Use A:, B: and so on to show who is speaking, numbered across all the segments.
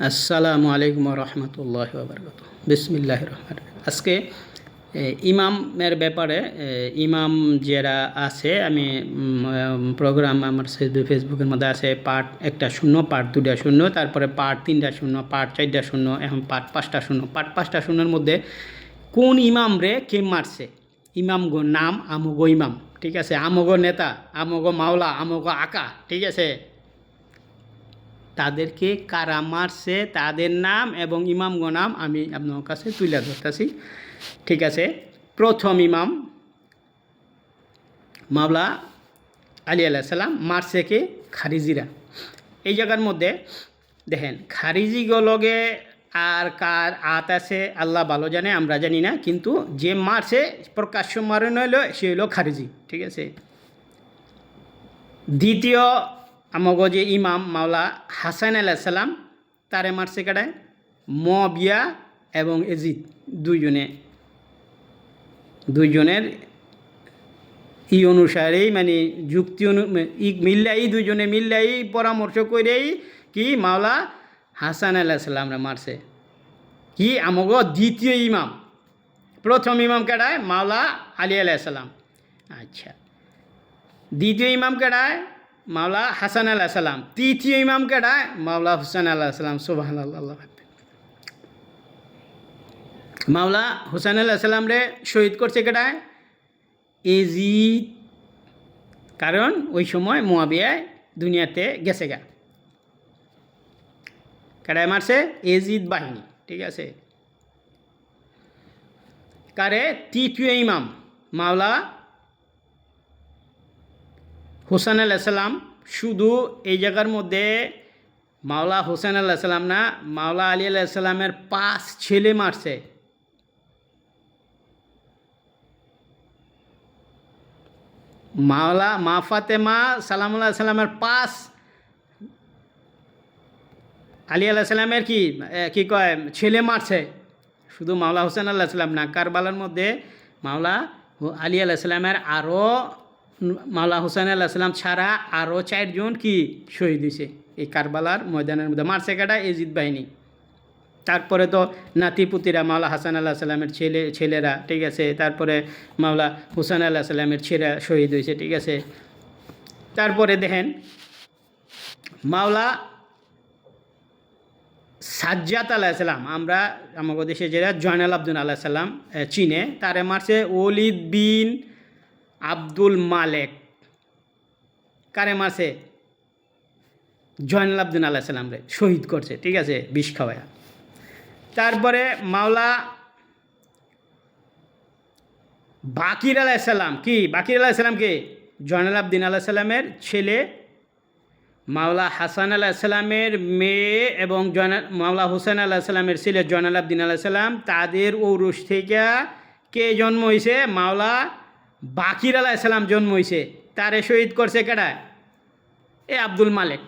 A: আসসালামু আলাইকুম রহমতুল্লাহ বারকাত। বিসমিল্লাহ রহমান। আজকে ইমামের ব্যাপারে ইমাম যারা আছে আমি প্রোগ্রাম আমার ফেসবুকের মধ্যে আছে পার্ট 1টা 0, পার্ট 2টা 0, তারপরে পার্ট 3টা 0, পার্ট 4টা 0, এখন পার্ট 5টা 0। পার্ট 5টা 0-এর মধ্যে কোন ইমাম রে কে মারছে, ইমাম গো নাম আমগো ইমাম, ঠিক আছে, আমগো নেতা, আমগো মাওলা, আমগো আকা, ঠিক আছে, তাদেরকে কারা মারছে তাদের নাম এবং ইমামগো নাম আমি আপনার কাছে তুলে ধরতেছি, ঠিক আছে। প্রথম ইমাম মাওলা আলী আলাইহিস সালাম, মারছে কে? খারিজিরা। এই জায়গার মধ্যে দেখেন খারিজিগুলোকে আর কার আত আছে আল্লাহ ভালো জানে, আমরা জানি না, কিন্তু যে মারছে প্রকাশ্য মারণ হইল সে হইল খারিজি, ঠিক আছে। দ্বিতীয় আমাগো যে ইমাম মাওলা হাসান আলাইহিস সালাম, তারে মারছে কাটায় মুয়াবিয়া এবং এজিদ, দুইজনের অনুসারেই মানে যুক্তি মিল্লাই, দুইজনে মিল্লাই পরামর্শ করেই কি মাওলা হাসান আলাইহিস সালামরে মারছে। কি আমাগো দ্বিতীয় ইমাম, প্রথম ইমাম কেডায়? মাওলা আলী আলাইহিস সালাম। আচ্ছা, দ্বিতীয় ইমাম কেডায়? মাওলা হাসান আলাইহিস সালাম। তৃতীয় ইমাম কেডায়? মাওলা হুসেন আলাইহিস সালাম। সুবহানাল্লাহ। মাওলা হুসেন আলাইহিস সালাম রে শহীদ করছে কেডায়? এজিদ, কারণ ওই সময় মুয়াবিয়ায় দুনিয়াতে গেছে গা। কারায় মারছে? এজিদ বাহিনী, ঠিক আছে। কারে? তৃতীয় ইমাম মাওলা হুসেন আলাইহিস সালাম। শুধু এই জায়গার মধ্যে মাওলা হুসেন আলাইহিস সালাম না, মাওলা আলী আলাইহিস সালামের 5 ছেলে মারছে। মাওলা মা ফাতেমা সালামুল্লাহ সাল্লামের 5 আলী আলাইহিস সালামের কি কয় ছেলে মারছে। শুধু মাওলা হুসেন আল্লাহ সাল্লাম না, কারবালার মধ্যে মাওলা আলী আলাইহিস সালামের আরও, মাওলা হুসেন আল্লাহ সাল্লাম ছাড়া আরও 4 জন কি শহীদ হয়েছে এই কারবালার ময়দানের মধ্যে। মারছে কাটা? এজিদ বাহিনী। তারপরে তো নাতিপুতিরা মাওলা হাসান আল্লাহ সাল্লামের ছেলেরা, ঠিক আছে। তারপরে মাওলা হুসেন আল্লাহ সাল্লামের ছেলেরা শহীদ হয়েছে, ঠিক আছে। তারপরে দেখেন মাওলা সাজ্জাদ আলাইহিস সালাম, আমরা আমাদের দেশে যেটা জয়নাল আবদিন আলাইহিস সালাম চীনে, তারে মারছে ওলিদ বিন আব্দুল মালেক। কারে মারছে? জয়নাল আবদিন আলাইহিস সালাম রে শহীদ করছে, ঠিক আছে, বিষ খাওয়ায়া। তারপরে মাওলা বাকির আলাইহিস সালাম, কি বাকির আলাইহিস সালাম কে? জয়নাল আবদিন আলাইহিস সালামের ছেলে, মাওলা হাসান আলাইহিস সালামের মেয়ে এবং মাওলা হুসেন আলাইহিস সালামের ছেলে জয়নাল আবদিন আলাইহিস সালাম, তাদের ঔরস থেকে কে জন্ম হয়েছে? মাওলা বাকির আলাইহিস সালাম জন্ম হয়েছে। তারে শহীদ করছে কেডা? এ আব্দুল মালেক।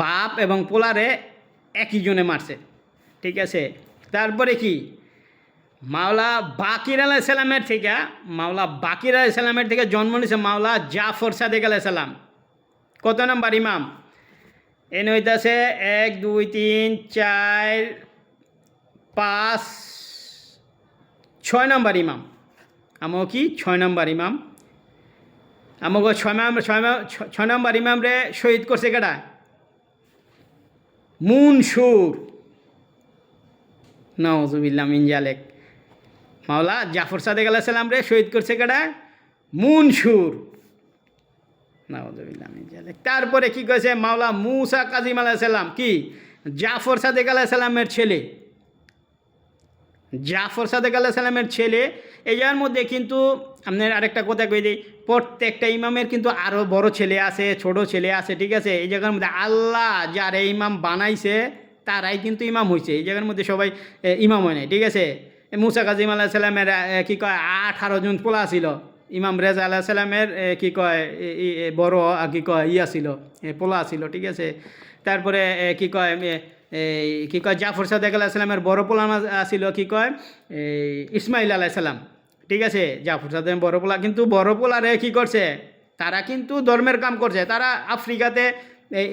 A: বাপ এবং পোলারে একই জনে মারছে, ঠিক আছে। তারপরে কি মাওলা বাকির আলাইহিস সালামের থেকে, মাওলা বাকির আলাইহিস সালামের থেকে জন্ম নিয়েছে মাওলা জাফর সাদেক আলাইহিস সালাম। কত নম্বর ইমাম? এনে হইতেছে 1 2 3 4 5 6 নম্বর ইমাম। আমো কি 6 নম্বর ইমাম। আমাকে 6 নম্বর ইমাম রে শহীদ করছে কেডা? মুনসুর। নাউজুবিল্লাহ মিন জালেক। মাওলা জাফর সাদেক আলাইহিস সালাম রে শহীদ করছে কেডা? মুনসুর। নাউজুবিল্লাহ মিন জালেক। তারপরে কি করেছে? মাওলা মুসা কাজিম আলাইহিস সালাম, কি জাফর সাদেক আলাইহিস সালামের ছেলে, জাফর সাদেক আলাইহিস সালামের ছেলে। এই জায়গার মধ্যে কিন্তু আপনার আরেকটা কথা কই দিই, প্রত্যেকটা ইমামের কিন্তু আরও বড় ছেলে আছে, ছোট ছেলে আছে, ঠিক আছে। এই জায়গার মধ্যে আল্লাহ যারা ইমাম বানাইছে তারাই কিন্তু ইমাম হয়েছে, এই জায়গার মধ্যে সবাই ইমাম হয় নাই, ঠিক আছে। মুসা কাজিম আলাইহিস সালামের কি কয় 18 জন পোলা ছিল। ইমাম রেজা আলাইহিস সালামের কি কয় বড় কি কয় ছিল, পোলা ছিল, ঠিক আছে। তারপরে কি কয় জাফর সাদেক আলাইহিস সালামের বড় পোলা ছিল কি কয় ইসমাইল আলাইহিস সালাম, ঠিক আছে, জাফর সাদেকের বড় পোলা, কিন্তু বড় পোলারে কী করছে, তারা কিন্তু ধর্মের কাম করছে। তারা আফ্রিকাতে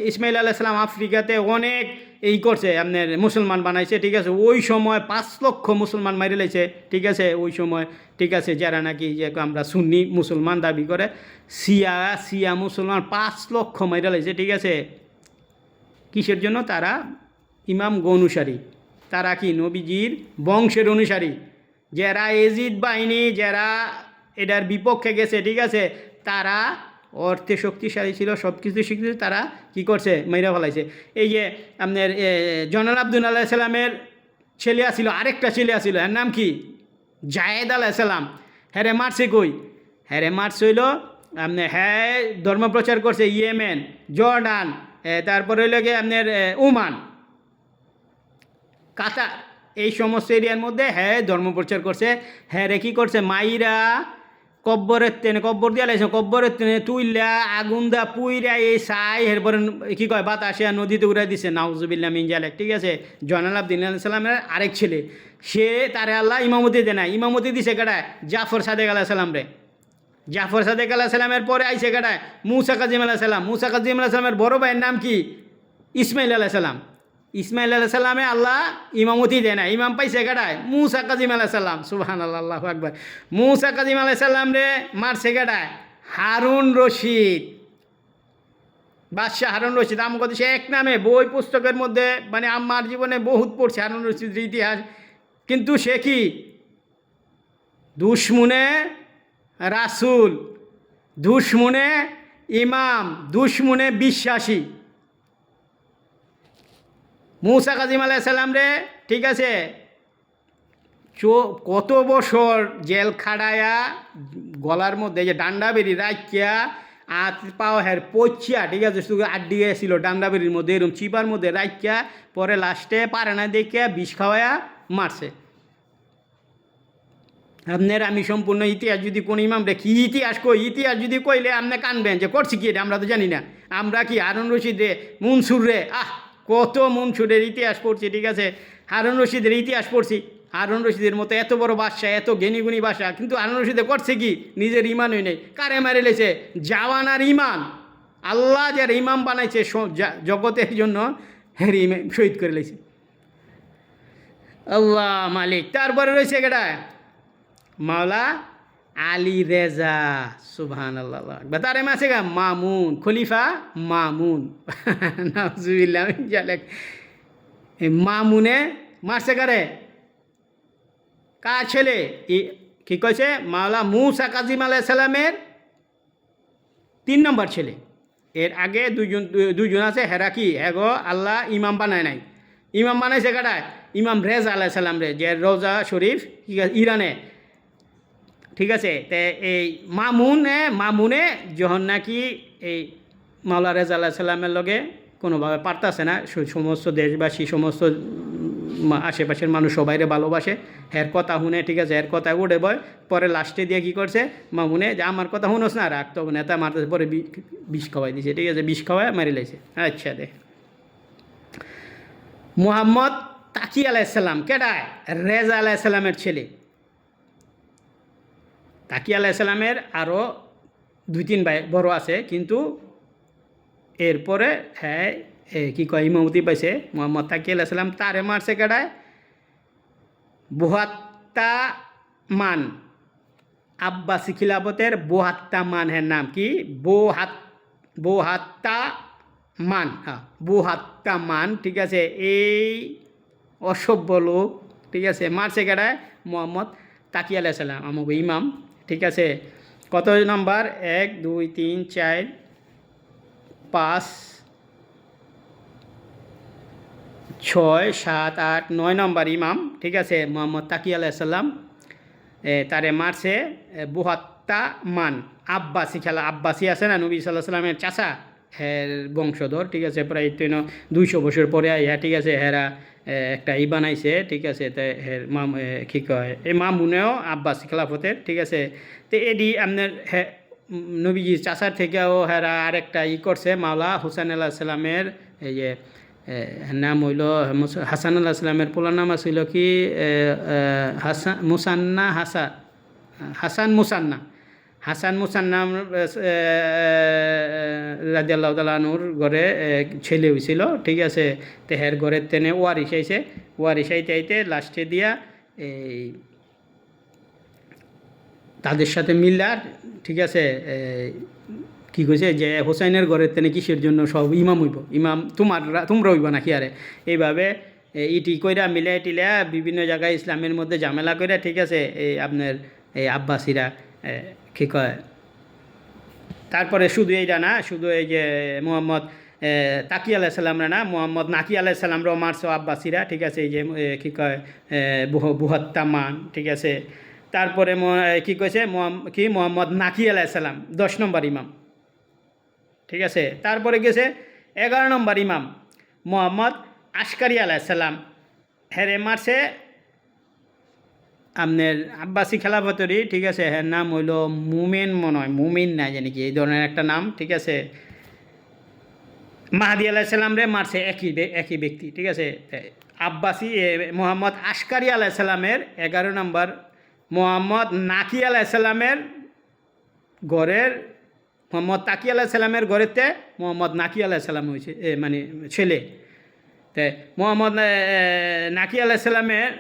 A: ইসমাইল আলাইহিস সালাম আফ্রিকাতে অনেক এই করছে, আপনার মুসলমান বানাইছে। ঠিক আছে, ওই সময় 5 লক্ষ মুসলমান মারি লাইছে। ঠিক আছে, ওই সময় ঠিক আছে, যারা নাকি যে আমরা সুন্নি মুসলমান দাবি করে, শিয়া মুসলমান 5 লক্ষ মাইরা লাইছে। ঠিক আছে, কিসের জন্য? তারা ইমাম অনুসারী, তারা কি নবীজির বংশের অনুসারী। যারা এজিদ বাহিনী, যারা এটার বিপক্ষে গেছে, ঠিক আছে, তারা অর্থে শক্তিশালী ছিল, সব কিছু শিখছে, তারা কি করছে, মাইরা ফেলাইছে। এই যে আপনার জয়নুল আবদিন আলাইহিস সালামের ছেলে আসিল, আরেকটা ছেলে আসিল, এর নাম কি? জায়েদ আলাইহিস সালাম। হ্যাঁ মারছে কই? হ্যাঁ মারছে হইল আপনার, হ্যাঁ ধর্মপ্রচার করছে ইয়েমেন, জর্ডান, তারপরে হইল গিয়ে আপনার ওমান, কাতার, এই সমস্ত এরিয়ার মধ্যে হ্যাঁ ধর্মপ্রচার করছে। হ্যাঁ রে কী করছে, মাইরা কব্বরের তেনে, কব্বর দিয়া লাইছে, কব্বরের তেনে তুইলা আগুন দা পুইরা এই সাই এরপরে কী কয় বাতাসে নদীতে উড়াই দিছে, নাউজুবিল্লাহ মিন জালিক। ঠিক আছে, জয়নুল আবদিন আলাইহিস সালামের আরেক ছেলে, সে তারে আল্লাহ ইমামতি দেয় না, ইমামতি দিছে কেডায়? জাফর সাদেক আলাইহিস সালাম রে। জাফর সাদেক আলাইহিস সালামের পরে আইছে কেডায়? মুসা কাজিম আলাইহিস সালাম। মুসা কাজিম আলাইহিস সালামের বড় ভাইয়ের নাম কি? ইসমাইল আলাইহিস সালাম। ইসমাইল আলাইহিস সালামে আল্লাহ ইমামতি দেয় না, ইমাম পাইছে কেডায়? মুসা কাজিম আলাইহিস সালাম। সুবহানাল্লাহ, আল্লাহু আকবার। মুসা কাজিম আলাইহিস সালাম রে মারছে কেডায়? হারুন রশিদ, বাদশাহ হারুন রশিদ। আমাকে সে এক নামে বই পুস্তকের মধ্যে, মানে আমার জীবনে বহুত পড়ছে হারুন রশিদের ইতিহাস। কিন্তু সে কি? দুশ্মনে রাসূল, দুশ্মনে ইমাম, দুশ্মনে বিশ্বাসী। মুসা কাজিম আলাইহিস সালাম রে, ঠিক আছে, কত বছর জেল খাড়ায়া, গলার মধ্যে যে ডান্ডা বেরি রাখিয়া, হাত পাও হ্যার পচিয়া, ঠিক আছে, শুধু আড্ডি গেছিল ডান্ডা বেরির মধ্যে, এরকম চিপার মধ্যে রাখিয়া, পরে লাস্টে পারে না দেখিয়া বিষ খাওয়ায়া মারছে। আপনার আমি সম্পূর্ণ ইতিহাস যদি কোন ইমাম রে কি ইতিহাস কই, ইতিহাস যদি কইলে আপনি কানবেন যে করছি কি এটা, আমরা তো জানি না। আমরা কি হারুন রশিদ রে, মনসুর রে, কত মনসুরের ইতিহাস পড়ছি। ঠিক আছে, হারুন রশিদের ইতিহাস পড়ছি। হারুন রশিদের মতো এত বড় বাদশা, এত জ্ঞানীগুণী বাদশা, কিন্তু হারুন রশিদে করছে কি? নিজের ইমানই নেই। কারে মারে লেছে? জাওয়ানার ইমান। আল্লাহ যার ইমাম বানাইছে জগতের জন্য, হ্যাঁ শহীদ করে লেছে আল্লাহ মালিক। তারপরে রয়েছে কেটা? মাওলা আলী রেজা। সুবহানাল্লাহ, তারে মাসে গা মামুন, খলিফা মামুন। নাউজুবিল্লাহ মিন জালিক। মামুনে মারছে কারে? কার ছেলে? কি কইছে? মাওলা মুসা কাজিম আলাইহিস সালামের 3 নম্বর ছেলে। এর আগে দুইজন আছে, হেরা কি এগো আল্লাহ ইমাম বানায় নাই। ইমাম বানাইছে কাটায়? ইমাম রেজা আলাইহিস সালাম রে, যে রোজা শরীফ ইরানে। ঠিক আছে, তে এই মামুনে যখন নাকি এই মাওলা রেজা আলাইহিস সালামের লগে কোনোভাবে পারতাছে না, সমস্ত দেশবাসী, সমস্ত আশেপাশের মানুষ সবাইরে ভালোবাসে, এর কথা শুনে, ঠিক আছে, এর কথা উঠে বয়। পরে লাস্টে দিয়ে কী করছে মামুনে, যে আমার কথা শুনোস না, রাখতো নেতা মারতেছে, পরে বিষ খাওয়াই দিছে। ঠিক আছে, বিষ খাওয়াই মারি লাইছে। আচ্ছা দে, মুহাম্মদ তাকি আলাইহিস সালাম কেডায়? রেজা আলাইহিস সালামের ছেলে। তাকি আলাইহিস সালামের আরও 2-3 ভাই বড় আছে, কিন্তু এরপরে হ্যাঁ কি কয় ইমামতি পাইছে মুহাম্মদ তাকি আলাইহিস সালাম। তারে মারছে কেডায়? 72 মান, আব্বাসি খিলাফতের 72 মান, হ্যাঁ নাম কি? 72 মান, হ্যাঁ 72 মান। ঠিক আছে, এই অসভ্য লোক, ঠিক আছে, মারছে কেডায়? মুহাম্মদ তাকি আলাইহিস সালাম, আমাকে ইমাম। ঠিক আছে, কত নম্বর? 1 2 3 4 5 6 7 8 9 নম্বর ইমাম। ঠিক আছে, মুহাম্মদ তাকি আলাইহিস সালাম তারে মারছে 72 মান। আব্বাসি আছে না, নবী সাল্লাল্লাহু আলাইহি সাল্লামের চাচা, হ্যাঁ বংশধর। ঠিক আছে, প্রায় 200 বছর পরে আইয়া, ঠিক আছে, হেরা একটা বানাইছে। ঠিক আছে, তো হের কী কয়, এই মামুনেও আব্বাসি খেলাফতের। ঠিক আছে, তো এডি আপনার নবীজি চাচার থেকেও হেরা আরেকটা করছে, মাওলা হুসাইন আলাইহিস সালামের, এই যে নাম হইল হাসান আলাইহিস সালামের পোলার নাম ছিল কি? মুসান্না হাসান, হাসান মুসান্না, হাসান মুসান্না রাদিয়াল্লাহু তাআলা আনহুর ঘরে ছেলে হয়েছিল, ঠিক আছে। তেহের ঘরের তেনে ওয়ারিশ আইছে, ওয়ারিশ আইতে আইতে লাস্টে দিয়া এই তাদের সাথে মিল্লার, ঠিক আছে, কি কইছে যে হোসাইনের ঘরের তেনে কিসের জন্য সব ইমাম হইব, ইমাম তোমরা হইব নাকি আরে, এইভাবে ইটি কইরা মিলাই টিলা বিভিন্ন জায়গায় ইসলামের মধ্যে ঝামেলা কইরা, ঠিক আছে, এই আপনার এই আব্বাসীরা কী কয়। তারপরে শুধু এইটা না, শুধু এই যে মোহাম্মদ তাকি আলাইসাল্লামরা না, মোহাম্মদ নাকি আলাইসাল্লামরাও মারছে আব্বাসীরা, ঠিক আছে, এই যে কী কয় বুহাত্তামান, ঠিক আছে। তারপরে কী কইছে কি মোহাম্মদ নাকি আলাইসাল্লাম 10 নম্বর ইমাম, ঠিক আছে। তারপরে গেছে 11 নম্বর ইমাম মোহাম্মদ আশকারি আলাইসাল্লাম, হেরে মারছে আপনার আব্বাসী খেলাফতেরই, ঠিক আছে। হ্যাঁ নাম হইল মুমিন, মনে হয় মুমিন না জানি কি এই ধরনের একটা নাম, ঠিক আছে। মাহাদি আলাইসাল্লাম রে মারছে একই ব্যক্তি, ঠিক আছে। আব্বাসী মোহাম্মদ আশকারি আলাইসাল্লামের 11 নম্বর, মোহাম্মদ নাকি আলাইসাল্লামের ঘরের, মোহাম্মদ তাকি আলাইসাল্লামের ঘরেতে মোহাম্মদ নাকি আলাইসাল্লাম হয়েছে মানে ছেলে। তাই মোহাম্মদ নাকি আলাইসাল্লামের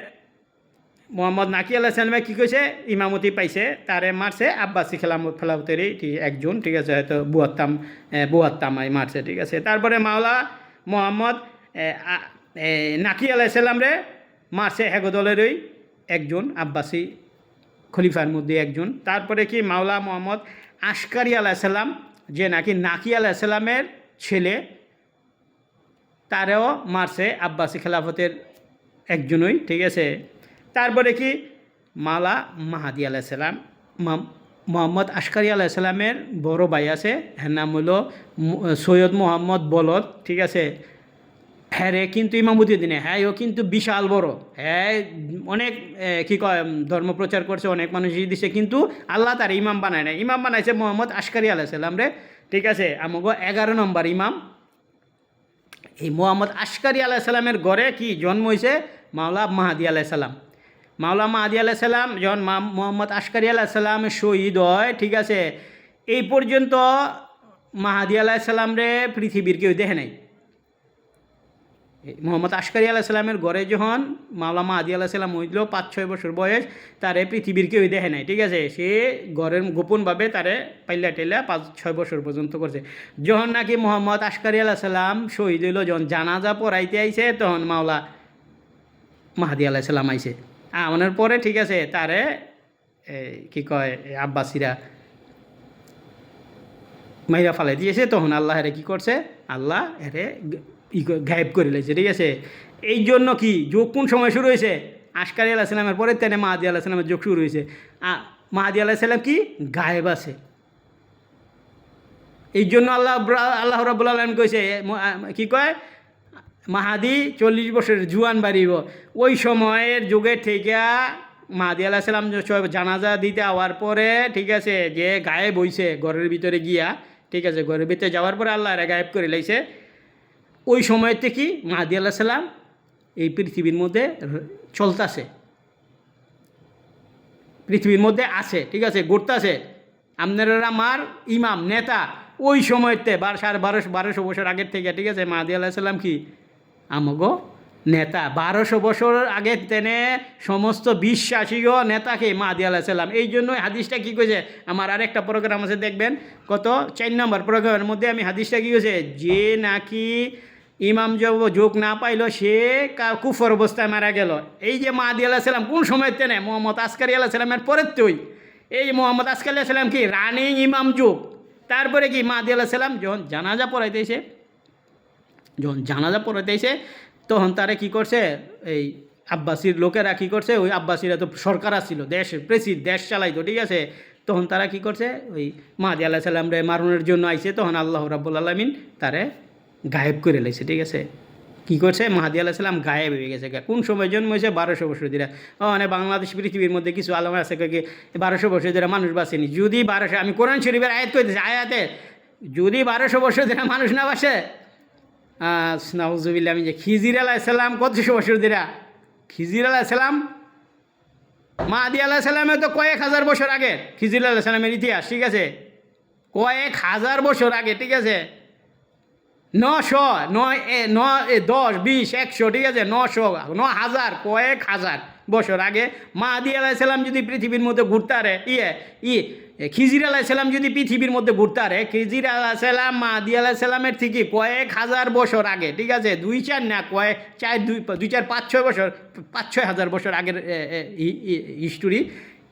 A: মোহাম্মদ নাকি আলাইসাল্লামে কী কইছে ইমামতি পাইছে, তারে মারছে আব্বাসী খেলাফতেরই একজন, ঠিক আছে, হয়তো বুয়াত্তামাই মারছে, ঠিক আছে। তারপরে মাওলা মোহাম্মদ নাকি আলাইসাল্লাম রে মারছে হেগদলেরই একজন, আব্বাসী খলিফার মধ্যে একজন। তারপরে কি মাওলা মোহাম্মদ আশকারি আলাইসাল্লাম, যে নাকি আলাইসাল্লামের ছেলে, তারেও মারছে আব্বাসী খেলাফতের একজনই, ঠিক আছে। তারপরে কি মাওলা মাহাদি আলাইসাল্লাম, মোহাম্মদ আশকারি আলাইসাল্লামের বড় ভাই আছে, হ্যাঁ নাম হলো সৈয়দ মোহাম্মদ বলদ, ঠিক আছে। হ্যাঁ রে কিন্তু ইমামতি দিনে, হ্যাঁ ও কিন্তু বিশাল বড়, হ্যাঁ অনেক কী কয় ধর্ম প্রচার করছে, অনেক মানুষ দিছে, কিন্তু আল্লাহ তার ইমাম বানায় না, ইমাম বানাইছে মোহাম্মদ আশকারি আলাইসাল্লাম রে, ঠিক আছে। আমাকে 11 নম্বর ইমাম এই মোহাম্মদ আশকারি আলাইসাল্লামের ঘরে কি জন্ম হয়েছে মাওলা মাহাদি আলাইসাল্লাম। মাওলা মাহাদি আলাইসাল্লাম যখন মোহাম্মদ আশকারি আলাইসাল্লাম শহীদ হয়, ঠিক আছে, এই পর্যন্ত মাহাদি আলাইসাল্লাম রে পৃথিবীর কেউ দেখে নাই। মোহাম্মদ আশকারি আলাইসাল্লামের ঘরে যখন মাওলা মাহাদি আলাইসাল্লাম হইল 5-6 বছর বয়স, তারে পৃথিবীর কেউ দেখে নাই, ঠিক আছে। সে ঘরের গোপনভাবে তারে পাইলা টেলা 5-6 বছর পর্যন্ত করছে। যখন নাকি মোহাম্মদ আশকারি আলাইসাল্লাম শহীদ হইল, যখন জানাজা পড়াইতে আইছে, তখন মাওলা মাহাদি আলাইসাল্লাম আইছে আমাদের পরে, ঠিক আছে। তারে কি কয় আব্বাসীরা মাইরা ফালাই দিয়েছে, তখন আল্লাহ এরে কী করছে, আল্লাহ এরে গায়েব করে লেছে, ঠিক আছে। এই জন্য কি যোগ কোন সময় শুরু হয়েছে, আশকারি আলাইসাল্লামের পরে তেনে মাহাদি আলাইসাল্লামের যোগ শুরু হয়েছে। মাহাদি আলাইসাল্লাম কি গায়েব আছে, এই জন্য আল্লাহ রাব্বুল আলামিন কইছে, কি কয় মাহাদি 40 বছরের জুয়ান বাড়িব। ওই সময়ের যুগের থেকে মাহাদি আলাইসাল্লাম জানাজা দিতে আওয়ার পরে, ঠিক আছে, যে গায়েব হইছে ঘরের ভিতরে গিয়া, ঠিক আছে, ঘরের ভিতরে যাওয়ার পরে আল্লাহ এরা গায়েব করে লাইছে। ওই সময় থেকে মাহাদি আলাইসাল্লাম এই পৃথিবীর মধ্যে চলতেছে, পৃথিবীর মধ্যে আছে, ঠিক আছে, ঘুরতেছে। আপনারা আমার ইমাম নেতা ওই সময়তে 1200 বছর আগের থেকে, ঠিক আছে, মাহাদি আলাইসাল্লাম কি আমগো নেতা। 1200 বছর আগে তেনে সমস্ত বিশ্বাসীও নেতাকে মাহাদি আলাইসাল্লাম। এই জন্য হাদিসটা কী কইছে, আমার আরেকটা প্রোগ্রাম আছে দেখবেন, কত 4 নম্বর প্রোগ্রামের মধ্যে আমি হাদিসটা কী কইছে, যে নাকি ইমাম যোগ না পাইল সে কুফর অবস্থায় মারা গেল। এই যে মাহাদি আলাইসাল্লাম কোন সময় তেনে মোহাম্মদ আশকারি আলাইসাল্লামের পরের তুই, এই মোহাম্মদ আশকারি আলাইসাল্লাম কি রানিং ইমাম যুগ। তারপরে কি মাহাদি আলাইসাল্লাম যখন জানাজা পড়াইতেছে, তখন তারা কি করছে, এই আব্বাসীর লোকেরা কি করছে, ওই আব্বাসীরা তো সরকার আসছিল, দেশ চালাইতো, ঠিক আছে। তখন তারা কি করছে, ওই মাহাদি আলাইসাল্লাম রে মারণের জন্য আইছে, তখন আল্লাহ রাব্বুল আলামিন তারে গায়েব করে লাইছে, ঠিক আছে। কী করছে, মাহাদি আলাইসাল্লাম গায়েব হয়ে গেছে। কোন সময় জন্ম হয়েছে, 1200 বছর ধরে। মানে বাংলাদেশ পৃথিবীর মধ্যে কিছু আলম আছে কি 1200 বছর ধরে মানুষ বাঁচেনি। যদি 1200, আমি কোরআন শরীফের আয়াত কইতেছি, আয়াতে যদি 1200 বছর ধরে মানুষ না বাসে, নাউজুবিল্লাহ, আমি যে খিজির আলাইসাল্লাম কতশো বছর ধরে, খিজির আলাইসাল্লাম মাহাদি আলাহ সাল্লামের তো কয়েক হাজার বছর আগে, খিজির আলাহ সাল্লামের ইতিহাস, ঠিক আছে, কয়েক হাজার বছর আগে, ঠিক আছে, 900 10 20 100, ঠিক আছে, 900 9000 কয়েক হাজার বছর আগে মাহাদি আলাইসাল্লাম যদি পৃথিবীর মধ্যে ঘুরতে আরে খিজির আলাইসাল্লাম যদি পৃথিবীর মধ্যে ঘুরতে আরে, খিজির আলাইসাল্লাম মাহাদি আলাইসাল্লামের থেকে কয়েক হাজার বছর আগে, ঠিক আছে, 2-4 না, কয়েক 2-4 5-6 বছর, 5-6 হাজার বছর আগের হিস্টোরি।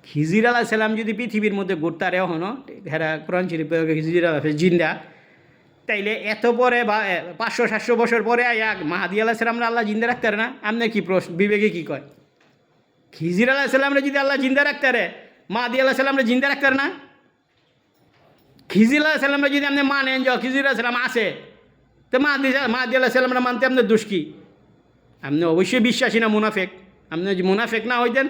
A: খিজির আলাইসাল্লাম যদি পৃথিবীর মধ্যে ঘুরতে আরে এখনও, হেরা কোরআন শরীফ খিজির আলাহ জিন্দা, তাইলে এত পরে বা 500-700 বছর পরে মাহাদি আলাহ সাল্লামরা আল্লাহ জিন্দা রাখতে পারে না? আপনার কি প্রশ্ন, বিবেকে কী কয়? খিজির আলাহ সাল্লামরা যদি আল্লাহ জিন্দা রাখতে পারে, মাহাদি আলাহ সাল্লামরা জিন্দা রাখতে পারে না? খিজির আলাহ সাল্লামরা যদি আপনি মানেন যে খিজির আলাহ সাল্লাম আছে, তো মাহাদি আলাহ সাল্লামরা মানতে আপনার দোষ কি? আপনি অবশ্যই বিশ্বাসী না মুনাফেক। আপনি যদি মুনাফেক না হইতেন,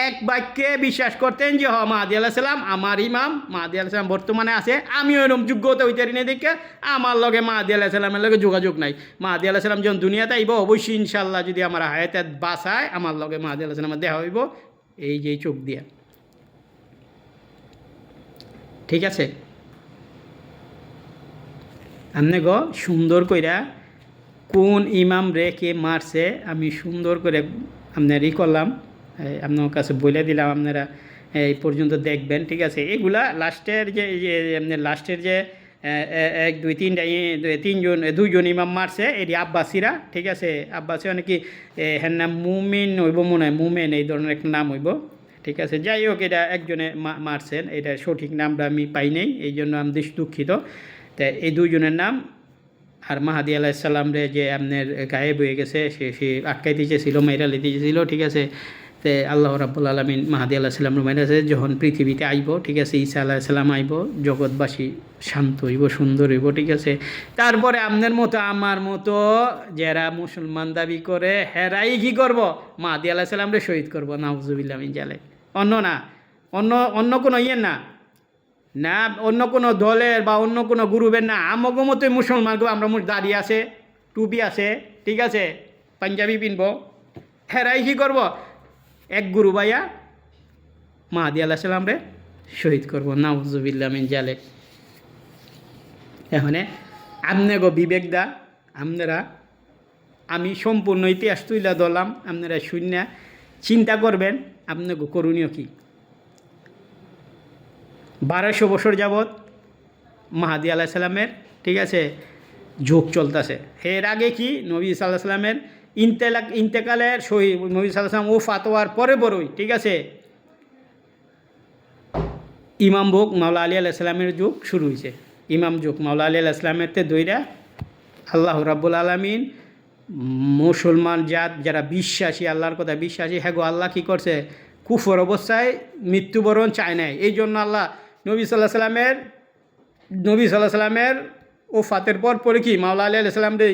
A: এক বাক্যে বিশ্বাস করতেন যে মাহাদি আলাহ সাল্লাম আমার ইমাম, মাহাদি আলাহ সাল্লাম বর্তমানে আছে, আমিও এরকম যোগ্যতা হইতে পারি না দেখে আমার লগে মাহাদি আলাহ সাল্লামের লগে যোগাযোগ নাই। মাহাদি আলাহ সাল্লাম যখন দুনিয়াতে আইব, অবশ্যই ইনশাল্লাহ যদি আমার হায়াতে বাঁচায়, আমার লগে মাহাদি আলাহ সাল্লামের দেখা হইব এই যে চোখ দিয়া, ঠিক আছে? আপনি সুন্দর কইরা কোন ইমাম রে কে মারছে আমি সুন্দর করে আপনার করলাম, আপনার কাছে বলে দিলাম, আপনারা এই পর্যন্ত দেখবেন, ঠিক আছে? এগুলা লাস্টের যে আপনার লাস্টের যে 2-3জন ইমাম মারছে, এটি আব্বাসীরা, ঠিক আছে? আব্বাসী অনেকে হ্যাঁ নাম মুমিন হইব, মনে হয় মুমেন এই ধরনের একটা নাম হইব, ঠিক আছে? যাই হোক, এটা একজনে মারছেন, এটা সঠিক নামটা আমি পাই নাই, এই জন্য আমি দুঃখিত। তা এই 2জনের নাম, আর মাহাদি আলাইসাল্লাম রে যে আপনার গায়েব হয়ে গেছে, সে আটকাইতে চেয়েছিল, মাইরা লিতে চেয়েছিল, ঠিক আছে? তো আল্লাহ রাব্বুল আলামিন মাহাদি আলাইসাল্লাম মাইরাছে, যখন পৃথিবীতে আইব, ঠিক আছে, ঈসা আলাইসাল্লাম আইব, জগৎবাসী শান্ত হইব, সুন্দর হইব, ঠিক আছে? তারপরে আপনার মতো আমার মতো যারা মুসলমান দাবি করে, হেরাই কী করব? মাহাদি আলাইসাল্লাম রে শহীদ করবো, নাউজুবিল্লাহ মিন জালিক। অন্য না, অন্য কোনো না, না অন্য কোনো দলের বা অন্য কোনো গ্রুপের না, আমাকে মতোই মুসলমান, আমরা দাড়ি আছে, টুপি আছে, ঠিক আছে, পাঞ্জাবি পিনব, হেরাই কী করব? এক গুরু ভাইয়া মাহাদি আলাইহিস সালাম রে শহীদ করব, নাউজুবিল্লাহ মিন জালিক। এখন আপনি বিবেক দা, আপনারা, আমি সম্পূর্ণ ইতিহাস তুইলা ধরলাম, আপনারা শূন্য চিন্তা করবেন আপনাকে করণীয় কী। 1200 বছর যাবৎ মাহাদি আলাইহিস সালামের, ঠিক আছে, যুগ চলতেছে। এর আগে কি নবী সাল্লাল্লাহু আলাইহি সাল্লামের ইন্তেকালের নবী সাল্লাল্লাহু আলাইহি সাল্লাম ও ফাতোয়ার পরেই, ঠিক আছে, ইমাম যুগ মাওলা আলী আলাইহিস সালামের যুগ শুরু হয়েছে। ইমাম যুগ মাওলা আলী আলাইহিস সালামের তে দইরা আল্লাহ রাব্বুল আলামিন মুসলমান জাত যারা বিশ্বাসী, আল্লাহর কথা বিশ্বাসী, হ্যাঁ গো আল্লাহ কী করছে? কুফর অবস্থায় মৃত্যুবরণ চায় নাই। এই জন্য আল্লাহ নবী সাল্লাল্লাহু আলাইহি সাল্লামের ও ফাতের পরে কি মাওলা আলী আলাইহিস সালামের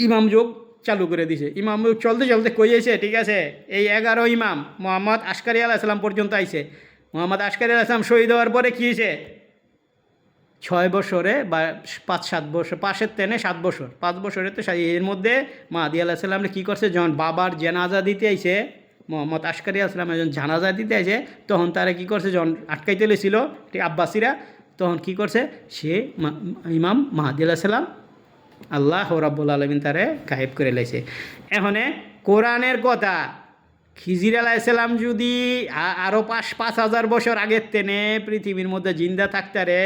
A: ইমাম যুগ চালু করে দিছে। ইমাম যুগ চলতে চলতে কইয়েছে, ঠিক আছে, এই 11 ইমাম মোহাম্মদ আশকারি আলাইহিস সালাম পর্যন্ত আইছে। মোহাম্মদ আশকারি আলাইহিস সালাম শহীদ হওয়ার পরে কী হয়েছে? 6 বছরে বা 5-7 বছর, 7 বছর, 5 বছরে তো এর মধ্যে মাহাদি আলাইহিস সালামরে কী করছে? যখন বাবার জানাজা দিতে আইছে, মোহাম্মদ আশকারি আলাইহিস সালাম যখন জানাজা দিতে আইছে, তখন তারা কী করছে? যখন আটকাইতে লেছিল ঠিক আব্বাসীরা, তখন কী করছে? সে ইমাম মাহাদি আলাইহিস সালাম আল্লাহ রাব্বুল আলামিন তারে গায়েব করে লাইছে। এখানে কোরআনের কথা, খিজির আলাইহিস সালাম যদি আরও 5,000 বছর আগের তেনে পৃথিবীর মধ্যে জিন্দা থাকতারে,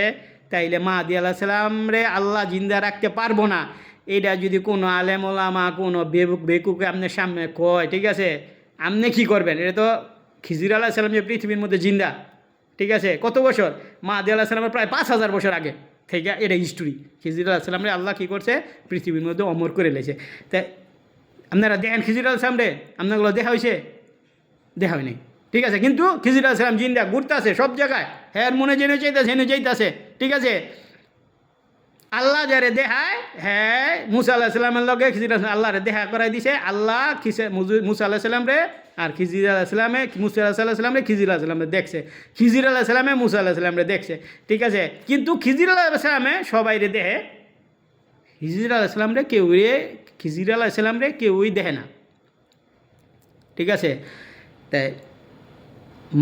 A: তাইলে মাহাদি আলাইহিস সালাম রে আল্লাহ জিন্দা রাখতে পারবো না। এটা যদি কোনো আলেম ওলামা, কোনো বেকুকে আপনার সামনে কয়, ঠিক আছে, আপনি কী করবেন? এটা তো খিজির আলাইহিস সালাম যে পৃথিবীর মধ্যে জিন্দা, ঠিক আছে, কত বছর? মাহাদি আলাইহিস সালামের প্রায় 5,000 বছর আগে থেকে এটা হিস্টোরি। খিজির আলাইহিস সালাম রে আল্লাহ কী করছে? পৃথিবীর মধ্যে অমর করে লেছে। তাই আপনারা দেখেন খিজির আলাইহিস সালাম রে, আপনাগুলো দেখা হয়েছে? দেখা হয়নি, ঠিক আছে, কিন্তু খিজির আলাইহিস সালাম জিন্দা ঘুরতেছে সব জায়গায়, হ্যাঁ মনে জেনে যাইতেছে, ঠিক আছে। আল্লাহ যারে দেখায়, হ্যাঁ মুসা আলাইহিস সালামের লগে খিজির আল্লাহ রে দেখা করাই দিছে। আল্লাহ মুসা আলাইহিস সালাম রে আর খিজির আলাইহিস সালামে, মুসা আলাইহিস সালাম রে খিজির আলাইহিস সালাম রে দেখছে, খিজির আলাইহিস সালামে মুসা আলাইহিস সালাম রে দেখছে, ঠিক আছে। কিন্তু খিজির আলাইহিস সালামে সবাই রে দেখে, খিজির আলাইহিস সালাম রে খিজির আলাইহিস সালাম রে কেউই দেখে না, ঠিক আছে। তাই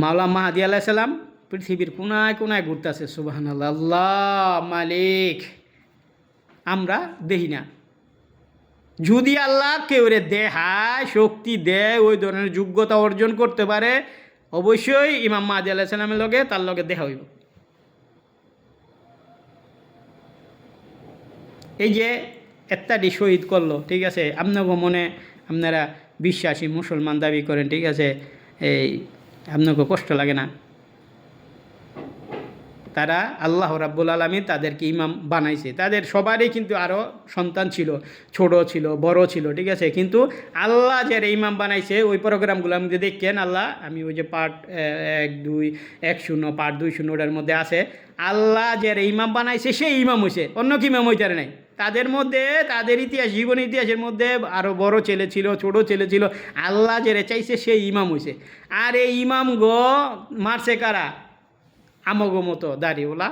A: মাওলা মাহাদি আলাইহিস সালাম পৃথিবীর কোনায় কোনায় ঘুরতেছে, সুবহানাল্লাহ। আল্লাহ মালিক, আমরা দেখি না। যদি আল্লাহ কেউরে দেহায় শক্তি দেয়, ওই ধরনের যোগ্যতা অর্জন করতে পারে, অবশ্যই ইমাম মাহাদি আলাইহিস সালামের লগে তার লগে দেখা হইব। এই যে এত্তাটি শহীদ করলো, ঠিক আছে, আপনাকে মনে আপনারা বিশ্বাসী মুসলমান দাবি করেন, ঠিক আছে, এই আপনাকে কষ্ট লাগে না? তারা আল্লাহ রাব্বুল আলামিন তাদেরকে ইমাম বানাইছে। তাদের সবারই কিন্তু আরও সন্তান ছিল, ছোট ছিল, বড় ছিল, ঠিক আছে, কিন্তু আল্লাহ যে ইমাম বানাইছে ওই প্রোগ্রামগুলো আমি দেখেন আল্লাহ, আমি ওই যে পার্ট 1-1-0 পার্ট 2-0 ওটার মধ্যে আছে, আল্লাহ যে ইমাম বানাইছে সেই ইমাম হয়েছে, অন্য কি ইমাম হইতে নাই। তাদের মধ্যে তাদের ইতিহাস, জীবন ইতিহাসের মধ্যে আরও বড় ছেলে ছিল, ছোট ছেলে ছিল, আল্লাহ যে চাইছে সেই ইমাম হয়েছে। আর এই ইমাম গো মারছে কারা? আমগো মতো দাড়িওয়ালা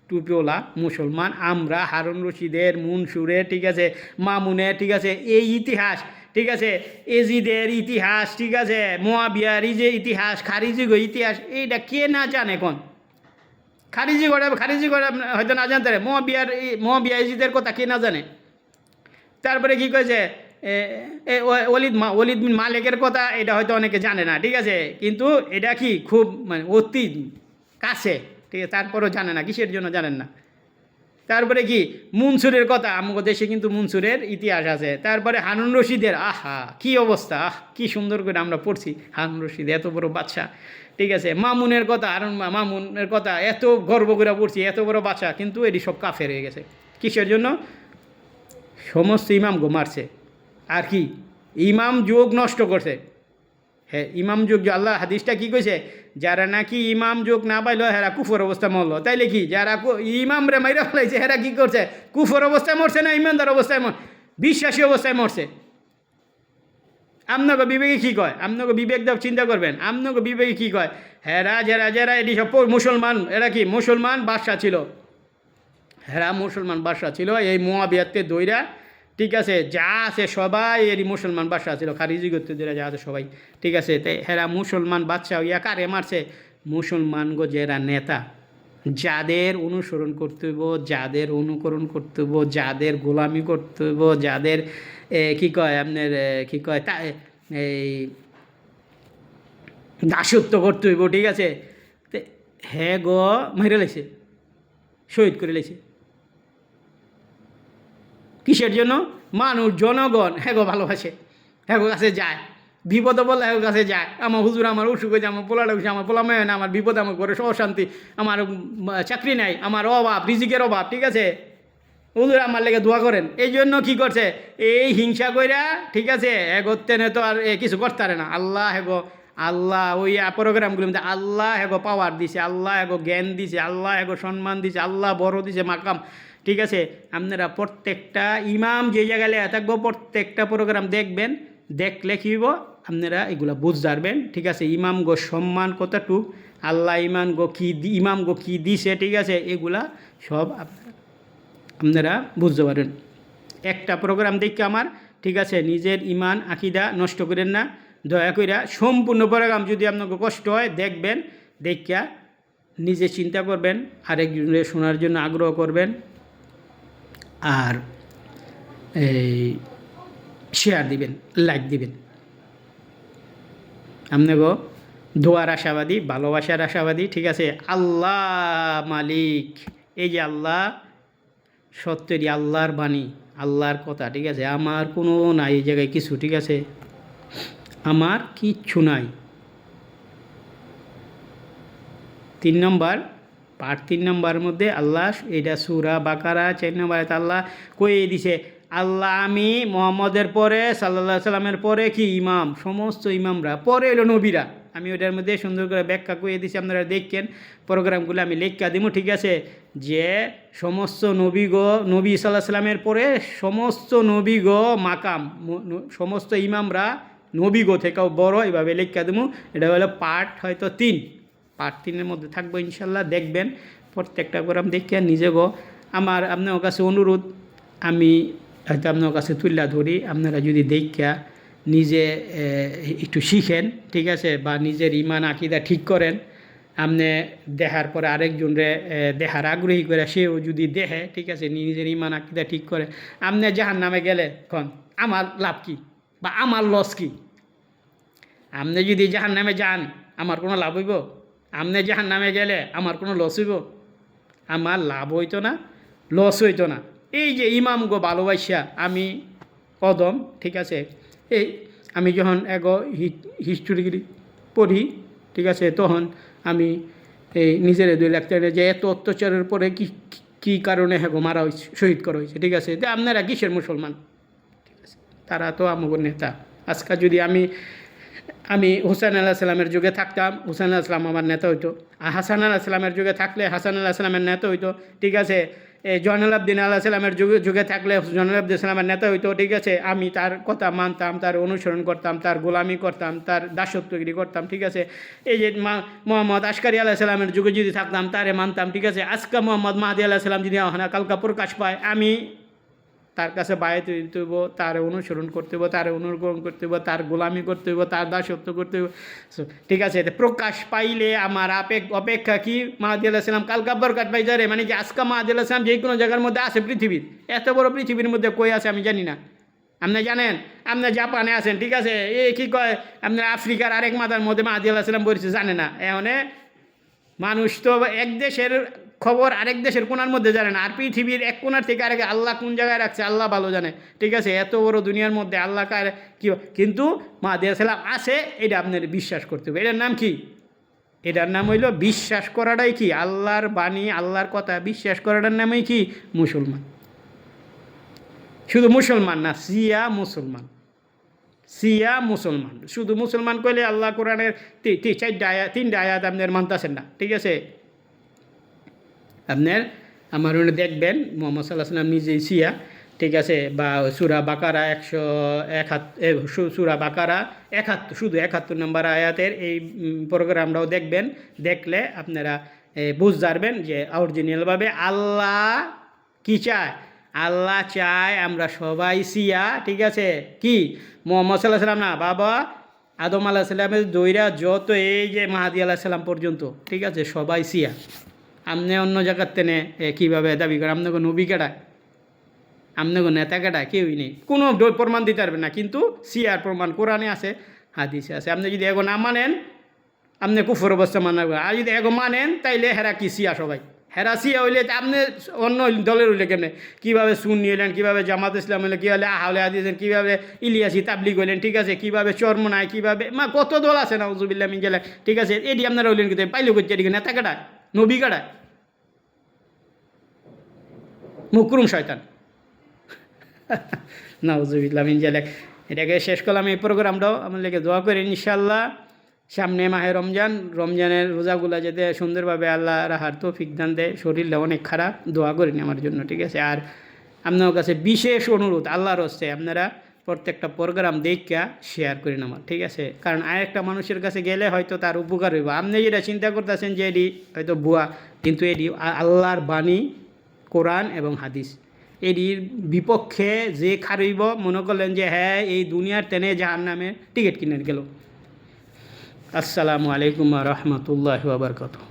A: টুপিওয়ালা মুসলমান, আমরা হারুন রশিদের, মনসুরের, ঠিক আছে, মামুনের, ঠিক আছে, এই ইতিহাস, ঠিক আছে, এজিদের ইতিহাস, ঠিক আছে, মুয়াবিয়ার যে ইতিহাস, খারিজিগো ইতিহাস, এইটা কে না জানে? কোন খারিজি করে হয়তো না জানতে পারে, মুয়াবিয়া এজিদের কথা কে না জানে? তারপরে কি কয়েছে ওলিদ বিন মালিকের কথা, এটা হয়তো অনেকে জানে না, ঠিক আছে, কিন্তু এটা কি খুব মানে অতি কাছে, ঠিক আছে, তারপরেও জানে না। কিসের জন্য জানেন না? তারপরে কি মনসুরের কথা, আমাদের দেশে কিন্তু মনসুরের ইতিহাস আছে। তারপরে হারুন রশিদের, আহা কি অবস্থা, কি সুন্দর করে আমরা পড়ছি, হারুন রশিদ এত বড় বাচ্চা, ঠিক আছে, মামুনের কথা, মামুনের কথা এত গর্ব করে পড়ছি, এত বড় বাচ্চা, কিন্তু এটি সব কাফের হয়ে গেছে। কিসের জন্য? সমস্ত ইমাম গো মারছে। আর কি ইমাম যোগ নষ্ট করছে। হ্যাঁ, ইমাম যোগ, আল্লাহ হাদিসটা কি কইছে, যারা নাকি ইমাম যোগ না পাইল হেরা কুফর অবস্থা মরল। তাইলে কি যারা ইমাম রে মাইরা ফেলাইছে হেরা কি করছে? কুফর অবস্থায় মরছে না ইমানদার অবস্থায় বিশ্বাসী অবস্থায় মরছে? আপনাকে বিবেকে কী কয়? আপনাকে বিবেক দাও, চিন্তা করবেন, আপনাকে বিবেকে কী কয়? হেরা যারা এটি সব মুসলমান, এরা কি মুসলমান বাদশা ছিল, হেরা মুসলমান বাদশা ছিল, এই মুয়াবিয়াতে দইরা, ঠিক আছে, যা আছে সবাই এরই মুসলমান বাদশা ছিল, খারিজি করতে দইরা যা আছে সবাই, ঠিক আছে। তাই হেরা মুসলমান বাদশা হইয়া কারে মারছে? মুসলমান গো যারা নেতা, যাদের অনুসরণ করতে হইব, যাদের অনুকরণ করতে হইব, যাদের গোলামি করতে হইব, যাদের কী কয় আপনার কী কয় তা এই দাসত্ব করতে হইব, ঠিক আছে, হ্যাঁ গো মেরে লাইছে, শহীদ করে লাইছে। কিসের জন্য? মানুষ, জনগণ হ্যাঁ গো ভালোবাসে, হ্যাঁ গো কাছে যায়, বিপদ বলে হ্যাঁ কাছে যায়। আমার হুজুর আমার অসুখ হয়েছে, আমার পোলাটা হয়েছে, আমার পোলা মেয়ে না, আমার বিপদ, আমার ঘরে অশান্তি, আমার চাকরি নাই, আমার অভাব, রিজিকের অভাব, ঠিক আছে, হুজুর আমার লেগে দোয়া করেন। এই জন্য কী করছে? এই হিংসা কইরা, ঠিক আছে, এগোতে নে তো আর কিছু করতে পারে না। আল্লাহ হেগো, আল্লাহ ওই প্রোগ্রামগুলোর মধ্যে আল্লাহ হেগো পাওয়ার দিছে, আল্লাহ হেগো জ্ঞান দিছে, আল্লাহ হেগো সম্মান দিছে, আল্লাহ বড় দিছে মাকাম, ঠিক আছে। আপনারা প্রত্যেকটা ইমাম যে জায়গায় লেখা থাকবো প্রত্যেকটা প্রোগ্রাম দেখবেন, দেখলে কী হইব আপনারা এগুলা বুঝতে, ঠিক আছে। ইমাম গো সম্মান কতটুক, আল্লাহ ইমাম গো কী দিছে, ঠিক আছে, এগুলা সব আপনারা বুঝতে পারেন। একটা প্রোগ্রাম দেখে আমার, ঠিক আছে, নিজের ইমান আকিদা নষ্ট করেন না, দয়া কইরা। সম্পূর্ণ প্রোগ্রাম যদি আপনাকে কষ্ট হয় দেখবেন, দেখা নিজে চিন্তা করবেন, আরেকজনের শোনার জন্য আগ্রহ করবেন, আর এই শেয়ার দিবেন, লাইক দিবেন। আপনাকে দোয়ার আশাবাদী, ভালোবাসার আশাবাদী, ঠিক আছে। আল্লাহ মালিক, এই যে আল্লাহ সত্যেরই আল্লাহর বাণী, আল্লাহর কথা, ঠিক আছে, আমার কোনো নাই এই জায়গায় কিছু, ঠিক আছে, আমার কিচ্ছু নাই। 3 নম্বর পার্ট 3 নম্বরের মধ্যে আল্লাহ, এটা সূরা বাকারা 4 নম্বরে আল্লাহ কয়ে দিছে, আল্লাহ আমি মুহাম্মদের পরে সাল্লাল্লাহু আলাইহি সাল্লামের পরে কি ইমাম, সমস্ত ইমামরা পরে এলো নবীরা। আমি ওটার মধ্যে সুন্দর করে ব্যাখ্যা করে দিছি, আপনারা দেখেন প্রোগ্রামগুলো আমি লেখা দিব, ঠিক আছে, যে সমস্ত নবী সাল্লাল্লাহু আলাইহি সাল্লামের পরে সমস্ত নবী মাকাম, সমস্ত ইমামরা নবী থেকেও বড়, এভাবে লেখা দেবো। এটা হলো পার্ট হয়তো 3, পার্ট 3-এর মধ্যে থাকবো ইনশাল্লাহ। দেখবেন প্রত্যেকটা প্রোগ্রাম দেখে নিজে আমার আপনার কাছে অনুরোধ, আমি হয়তো আপনার কাছে তুলে ধরি, আপনারা যদি দেখা নিজে একটু শিখেন, ঠিক আছে, বা নিজের ইমান আকিদা ঠিক করেন। আপনি দেখার পরে আরেকজনরে দেখার আগ্রহী করে সেও যদি দেখে, ঠিক আছে, নিজের ইমান আকিদা ঠিক করে, আপনি জাহান নামে গেলে কন আমার লাভ কি বা আমার লস কি? আপনি যদি জাহান নামে যান আমার কোনো লাভ হইব? আপনি জাহান নামে গেলে আমার কোনো লস হইব? আমার লাভ হইতো না, লস হইতো না। এই যে ইমামগো ভালোবাসা আমি কদম, ঠিক আছে, এই আমি যখন হিস্টোরি পড়ি, ঠিক আছে, তখন আমি এই নিজের দুই লাগতে যে এত অত্যাচারের পরে কী কারণে হ্যাঁ মারা হয়েছে, শহীদ করা হয়েছে, ঠিক আছে। তো আপনারা কিসের মুসলমান? ঠিক আছে, তারা তো আমাদের নেতা। আজকাল যদি আমি হুসাইন আলাইহিস সালামের যুগে থাকতাম, হুসাইন আলাইহিস সালাম আমার নেতা হইতো। আর হাসান আলাইহিস সালামের যুগে থাকলে হাসান আলাইহিস সালামের নেতা হইতো, ঠিক আছে। জয়নুল আবদিন আলাইহিস সালামের যুগে থাকলে জয়নুল আবদিন সালামের নেতা হইতো, ঠিক আছে। আমি তার কথা মানতাম, তার অনুসরণ করতাম, তার গোলামি করতাম, তার দাসত্বগিরি করতাম, ঠিক আছে। এই যে মোহাম্মদ আশকারি আলাইহিস সালামের যুগে যদি থাকতাম তারে মানতাম, ঠিক আছে। আজকে মোহাম্মদ মাহদি আলাইহিস সালাম যদি কালকা প্রকাশ পায়, আমি তার কাছে বায়াত দিতে হইব, তার অনুসরণ করতে হইব, তার অনুকরণ করতে হইব, তার গোলামি করতে হইব, তার দাসত্ব করতে হইব, ঠিক আছে। প্রকাশ পাইলে আমার অপেক্ষা কি? মাহদি আলাইহিস সালাম কালকা বরকাত পাই যারে, মানে যে আজকে মাহদি আলাইহিস সালাম যে কোনো জায়গার মধ্যে আছে পৃথিবীর, এত বড় পৃথিবীর মধ্যে কই আছে আমি জানি না। আপনি জানেন? আপনি জাপানে আছেন, ঠিক আছে, কী কয় আপনার আফ্রিকার আরেক মাথার মধ্যে মাহদি আলাইহিস সালাম বলছে, জানে না। এখন মানুষ তো এক দেশের খবর আরেক দেশের কোনার মধ্যে জানে না, আর পৃথিবীর এক কোনার থেকে আরেক আল্লাহ কোন জায়গায় রাখছে আল্লাহ ভালো জানে, ঠিক আছে। এত বড় দুনিয়ার মধ্যে আল্লাহ কার কী, কিন্তু মাহদি আলাইহিস সালাম আছে, এটা আপনার বিশ্বাস করতে হবে। এটার নাম কি? এটার নাম হইল বিশ্বাস করাটাই কি? আল্লাহর বাণী, আল্লাহর কথা বিশ্বাস করাটার নামই কি? মুসলমান। শুধু মুসলমান না, সিয়া মুসলমান। সিয়া মুসলমান, শুধু মুসলমান কইলে আল্লাহ কোরআনের তিনটা আয়াত আপনার মানতেছেন না, ঠিক আছে। আপনার আমার দেখবেন মুহাম্মদ সাল্লাল্লাহু আলাইহি ওয়াসাল্লাম নিজেই সিয়া, ঠিক আছে, বা সূরা বাকারা 71 শুধু 71 নম্বর আয়াতের এই প্রোগ্রামটাও দেখবেন। দেখলে আপনারা বুঝ যাবেন যে অরিজিনালভাবে আল্লাহ কি চায়। আল্লাহ চায় আমরা সবাই সিয়া, ঠিক আছে। কি মুহাম্মদ সাল্লাল্লাহু আলাইহি ওয়াসাল্লাম না বাবা, আদম আলাইহিস সালামের দইরা যত এই যে মাহদি আলাইহিস সালাম পর্যন্ত, ঠিক আছে, সবাই সিয়া। আপনি অন্য জায়গার তেনে কীভাবে দাবি করে আপনাকে নবী কেটায়, আপনাকে নেতা কেটায়? কেউই নেই, কোনো প্রমাণ দিতে পারবেন না। কিন্তু সিয়ার প্রমাণ কোরআনে আছে, হাদিসে আছে। আপনি যদি এগো না মানেন আপনি কুফর অবস্থা মানবেন, আর যদি এগো মানেন তাইলে হেরা কি সিয়া সবাই। হেরা সিয়া হইলে আপনি অন্য দলের হইলে কেমনে? কীভাবে সুন্নি হইলেন, কীভাবে জামাত ইসলাম হইলেন, কীভাবে আহলে হাদিস, কীভাবে ইলিয়াসি তাবলিগ হইলেন, ঠিক আছে, কীভাবে চরমনায়, কীভাবে কত দল আছে না উজুবিল্লাহ মিন জালিক, ঠিক আছে। এটি আপনারা হইলেন কিন্তু পাইলে করছে এদিকে নেতা কেটায়, নবী কেটায়? মুকরুম শয়তান। নাউজুবিল্লাহ মিন জালিক। এটাকে শেষ করলাম এই প্রোগ্রামটাও। আমার লেগে দোয়া করেন ইনশাআল্লাহ সামনে মাহে রমজানের রোজাগুলা যাতে সুন্দরভাবে আল্লাহ রাহার তৌফিক দান দেয়। শরীরটা অনেক খারাপ, দোয়া করেন আমার জন্য, ঠিক আছে। আর আপনার কাছে বিশেষ অনুরোধ, আল্লাহর হস্তে আপনারা প্রত্যেকটা প্রোগ্রাম দেখা শেয়ার করেন আমার, ঠিক আছে। কারণ আরেকটা মানুষের কাছে গেলে হয়তো তার উপকার হইব। আপনি যেটা চিন্তা করতেছেন যে এটি হয়তো ভুয়া, কিন্তু এটি আল্লাহর বাণী, কোরআন এবং হাদিস। এটির বিপক্ষে যে খারিব মনে করলেন যে হ্যাঁ এই দুনিয়ার টেনে জাহান্নামে টিকিট কিনে গেল। আসসালামু আলাইকুম ওয়া রাহমাতুল্লাহি ওয়া বারাকাতুহু।